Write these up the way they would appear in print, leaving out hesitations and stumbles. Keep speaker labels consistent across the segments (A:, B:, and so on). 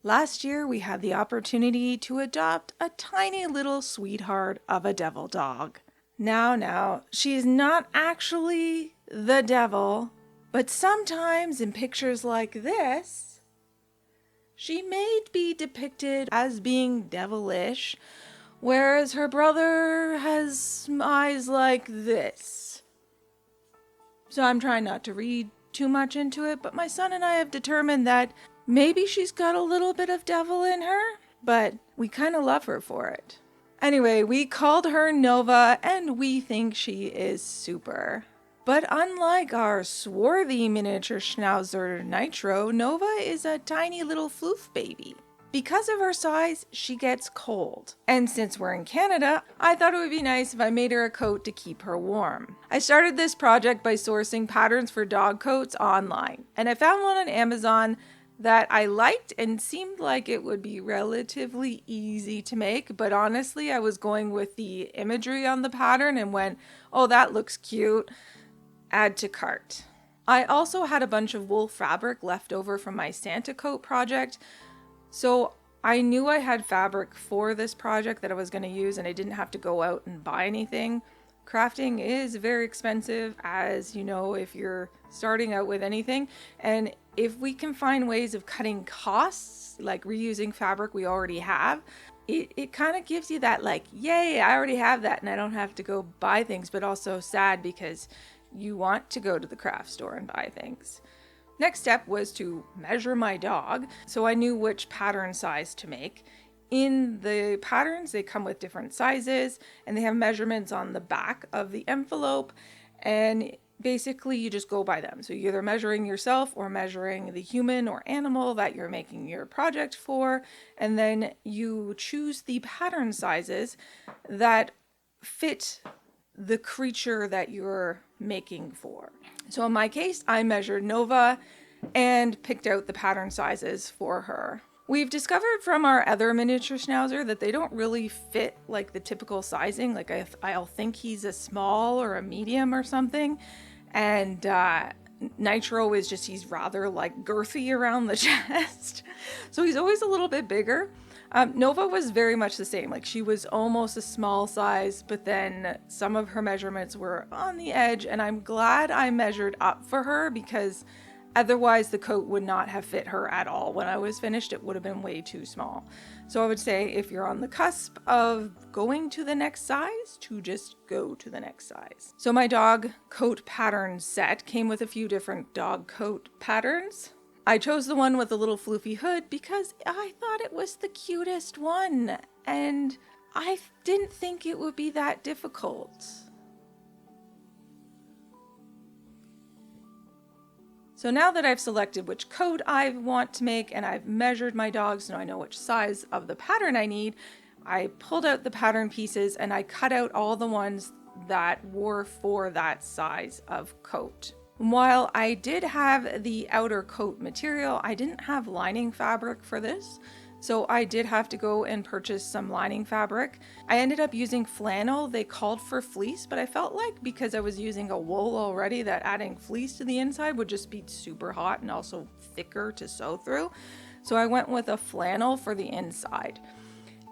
A: Last year, we had the opportunity to adopt a tiny little sweetheart of a devil dog. Now, she's not actually the devil, but sometimes in pictures like this, she may be depicted as being devilish, whereas her brother has eyes like this. So I'm trying not to read too much into it, but my son and I have determined that maybe she's got a little bit of devil in her, but we kind of love her for it. Anyway, we called her Nova, and we think she is super. But unlike our swarthy miniature schnauzer Nitro, Nova is a tiny little floof baby. Because of her size, she gets cold. And since we're in Canada, I thought it would be nice if I made her a coat to keep her warm. I started this project by sourcing patterns for dog coats online, and I found one on Amazon that I liked and seemed like it would be relatively easy to make, but honestly, I was going with the imagery on the pattern and went, oh, that looks cute. Add to cart. I also had a bunch of wool fabric left over from my Santa coat project, so I knew I had fabric for this project that I was going to use, and I didn't have to go out and buy anything. Crafting is very expensive, as you know, if you're starting out with anything. And if we can find ways of cutting costs, like reusing fabric we already have, it kind of gives you that like, yay, I already have that and I don't have to go buy things, but also sad because you want to go to the craft store and buy things. Next step was to measure my dog, so I knew which pattern size to make. In the patterns, they come with different sizes, and they have measurements on the back of the envelope, and basically you just go by them. So you're either measuring yourself or measuring the human or animal that you're making your project for, and then you choose the pattern sizes that fit the creature that you're making for. So in my case, I measured Nova and picked out the pattern sizes for her. We've discovered from our other miniature schnauzer that they don't really fit like the typical sizing. Like I'll think he's a small or a medium or something. And Nitro is just, he's rather like girthy around the chest. So he's always a little bit bigger. Nova was very much the same. Like she was almost a small size, but then some of her measurements were on the edge, and I'm glad I measured up for her because otherwise the coat would not have fit her at all. When I was finished, it would have been way too small. So I would say if you're on the cusp of going to the next size, to just go to the next size. So my dog coat pattern set came with a few different dog coat patterns. I chose the one with the little floofy hood because I thought it was the cutest one, and I didn't think it would be that difficult. So now that I've selected which coat I want to make and I've measured my dog so I know which size of the pattern I need, I pulled out the pattern pieces and I cut out all the ones that were for that size of coat. While I did have the outer coat material, I didn't have lining fabric for this, so I did have to go and purchase some lining fabric. I ended up using flannel. They called for fleece, but I felt like because I was using a wool already that adding fleece to the inside would just be super hot and also thicker to sew through. So I went with a flannel for the inside.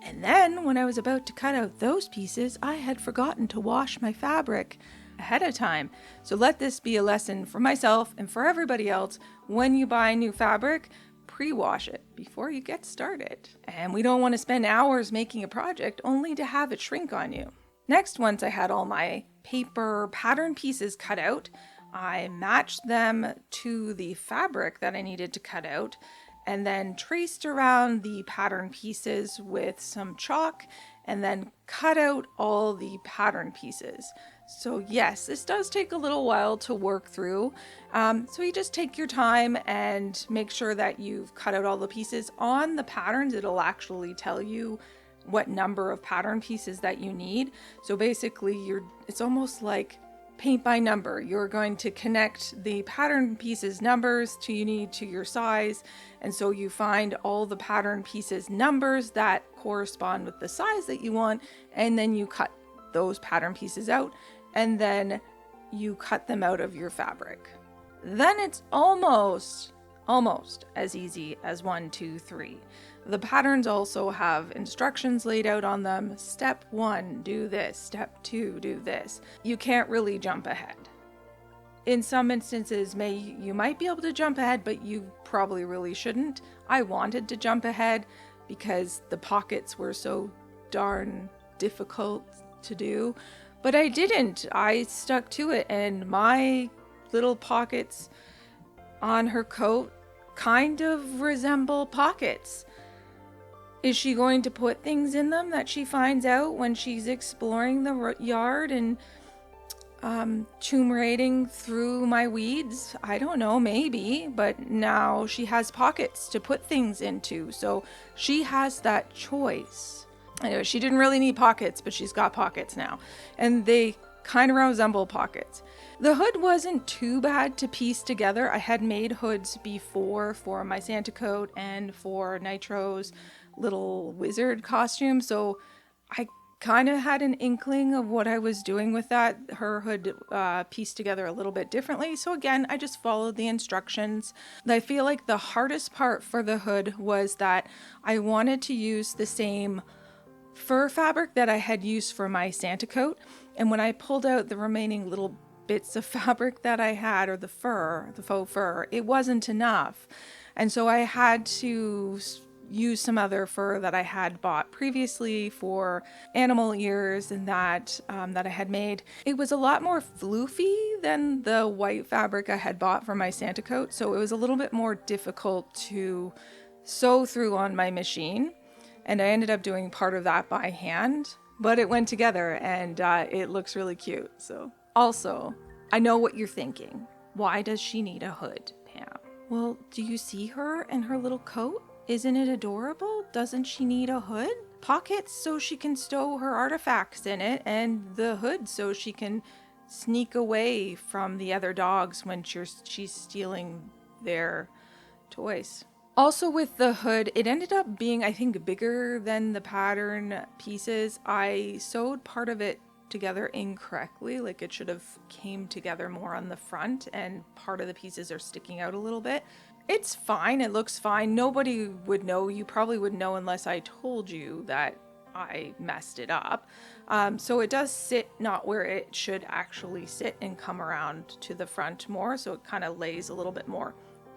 A: And then when I was about to cut out those pieces, I had forgotten to wash my fabric ahead of time. So let this be a lesson for myself and for everybody else. When you buy new fabric, pre-wash it before you get started. And we don't want to spend hours making a project only to have it shrink on you. Next, once I had all my paper pattern pieces cut out, I matched them to the fabric that I needed to cut out and then traced around the pattern pieces with some chalk and then cut out all the pattern pieces. So yes, this does take a little while to work through. So you just take your time and make sure that you've cut out all the pieces. On the patterns, it'll actually tell you what number of pattern pieces that you need. So basically it's almost like paint by number. You're going to connect the pattern pieces numbers to you need to your size. And so you find all the pattern pieces numbers that correspond with the size that you want. And then you cut those pattern pieces out and then you cut them out of your fabric. Then it's almost almost as easy as 1, 2, 3. The patterns also have instructions laid out on them. Step 1, do this. Step 2, do this. You can't really jump ahead. In some instances, you might be able to jump ahead, but you probably really shouldn't. I wanted to jump ahead because the pockets were so darn difficult to do, but I didn't. I stuck to it, and my little pockets on her coat kind of resemble pockets. Is she going to put things in them that she finds out when she's exploring the yard and tomb raiding through my weeds? I don't know, maybe, but now she has pockets to put things into, so she has that choice. Anyway, she didn't really need pockets, but she's got pockets now, and they kind of resemble pockets. The hood wasn't too bad to piece together. I had made hoods before for my Santa coat and for Nitro's little wizard costume, so I kind of had an inkling of what I was doing with that. Her hood pieced together a little bit differently, so again, I just followed the instructions. I feel like the hardest part for the hood was that I wanted to use the same fur fabric that I had used for my Santa coat, and when I pulled out the remaining little bits of fabric that I had, or the faux fur, it wasn't enough, and so I had to use some other fur that I had bought previously for animal ears and that I had made. It was a lot more floofy than the white fabric I had bought for my Santa coat, so it was a little bit more difficult to sew through on my machine, and I ended up doing part of that by hand, but it went together, and it looks really cute. So also, I know what you're thinking. Why does she need a hood, Pam? Well, do you see her and her little coat? Isn't it adorable? Doesn't she need a hood? Pockets so she can stow her artifacts in it, and the hood so she can sneak away from the other dogs when she's stealing their toys. Also with the hood, it ended up being, I think, bigger than the pattern pieces. I sewed part of it together incorrectly, like it should have came together more on the front, and part of the pieces are sticking out a little bit. It's fine, it looks fine. Nobody would know. You probably would know unless I told you that I messed it up. So it does sit not where it should actually sit and come around to the front more, so it kind of lays a little bit more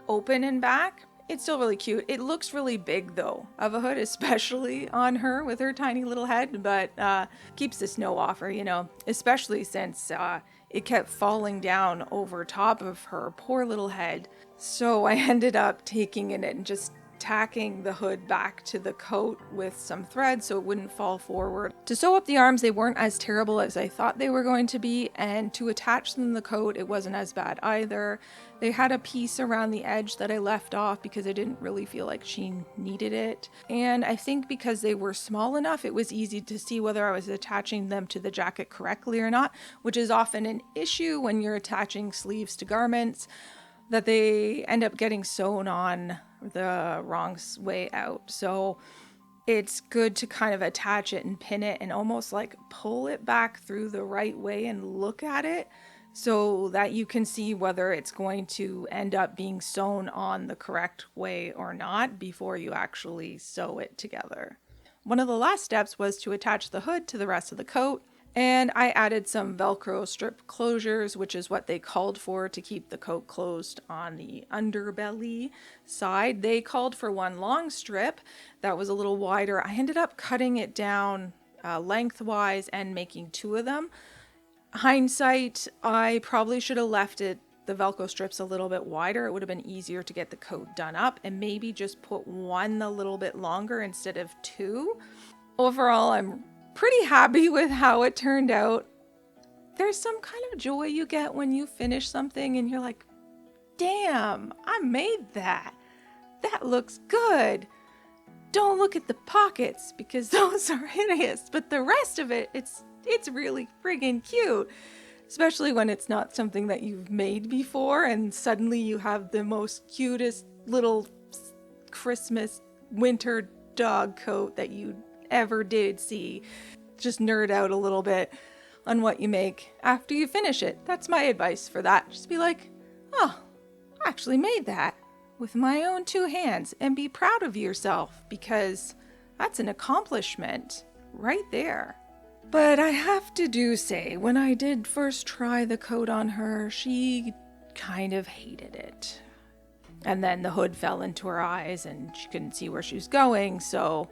A: open and back. It's still really cute. It looks really big though of a hood, especially on her with her tiny little head, but keeps the snow off her, especially since it kept falling down over top of her poor little head. So I ended up taking it and just tacking the hood back to the coat with some thread so it wouldn't fall forward. To sew up the arms, they weren't as terrible as I thought they were going to be, and to attach them to the coat, it wasn't as bad either. They had a piece around the edge that I left off because I didn't really feel like she needed it, and I think because they were small enough, it was easy to see whether I was attaching them to the jacket correctly or not, which is often an issue when you're attaching sleeves to garments, that they end up getting sewn on the wrong way out. So it's good to kind of attach it and pin it and almost like pull it back through the right way and look at it so that you can see whether it's going to end up being sewn on the correct way or not before you actually sew it together. One of the last steps was to attach the hood to the rest of the coat. And I added some Velcro strip closures, which is what they called for to keep the coat closed on the underbelly side. They called for one long strip that was a little wider. I ended up cutting it down lengthwise and making two of them. Hindsight, I probably should have left the Velcro strips a little bit wider. It would have been easier to get the coat done up, and maybe just put one a little bit longer instead of two. Overall, I'm pretty happy with how it turned out. There's some kind of joy you get when you finish something and you're like, damn, I made that. That looks good. Don't look at the pockets because those are hideous, but the rest of it, it's really friggin' cute. Especially when it's not something that you've made before and suddenly you have the most cutest little Christmas winter dog coat that you ever did see. Just nerd out a little bit on what you make after you finish it. That's my advice for that. Just be like, oh, I actually made that. with my own two hands and be proud of yourself, because that's an accomplishment right there. But I have to say, when I did first try the coat on her, she kind of hated it. And then the hood fell into her eyes and she couldn't see where she was going, so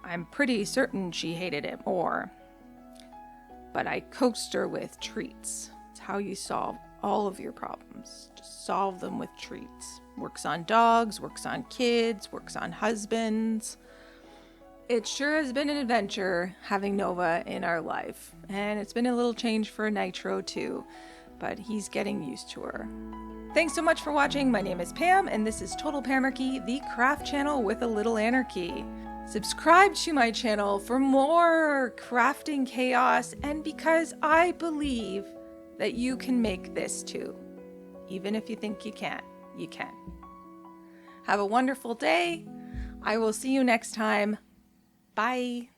A: I'm pretty certain she hated it more. But I coaxed her with treats. It's how you solve all of your problems. Just solve them with treats. Works on dogs, works on kids, works on husbands. It sure has been an adventure having Nova in our life. And it's been a little change for Nitro too, but he's getting used to her. Thanks so much for watching. My name is Pam, and this is Total Pamarchy, the craft channel with a little anarchy. Subscribe to my channel for more crafting chaos, and because I believe that you can make this too. Even if you think you can't, you can. Have a wonderful day. I will see you next time. Bye.